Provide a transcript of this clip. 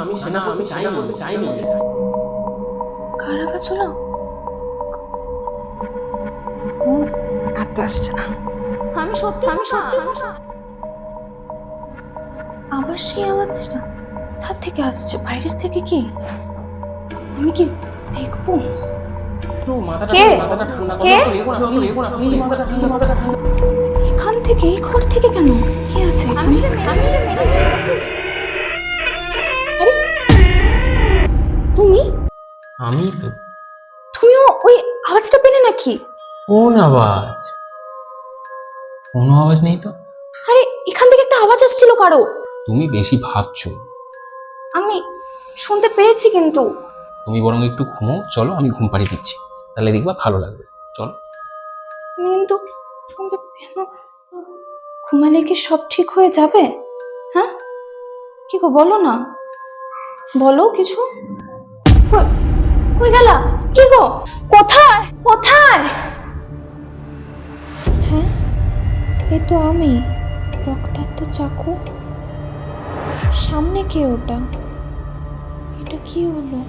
আমি সেনা করতে চাইনি। কার আওয়াজ হলো? এত আসছে না। আমি সত্যি আবার সেই আওয়াজটা কোথা থেকে আসছে? বাইরের থেকে কি? আমি কি দেখবো? কে? কে? এখান থেকে, এই ঘর থেকে কেন? কে আছে এখানে? আরে তুমি আমি তো। তুমিও ওই আওয়াজটা পেলে নাকি? কোন আওয়াজ? কোনো আওয়াজ নেই তো। আরে এখান থেকে একটা আওয়াজ আসছিল কারো। তুমি বেশি ভাবছো। আমি শুনতে পেয়েছি কিন্তু। তুমি বরং একটু ঘুমো, চলো আমি ঘুম পাড়িয়ে দিচ্ছি, তাহলে দেখবা ভালো লাগবে। চলো। আমি কিন্তু শুনতে ঘুমালে কি সব ঠিক হয়ে যাবে? হ্যাঁ, কি গো বলো না, বলো কিছু। কই গেলা? কি গো? কোথায় কোথায়? হ্যাঁ, এ তো আমি, রক্তাক্ত চাকু। সামনে কে ওটা? এটা কি হলো?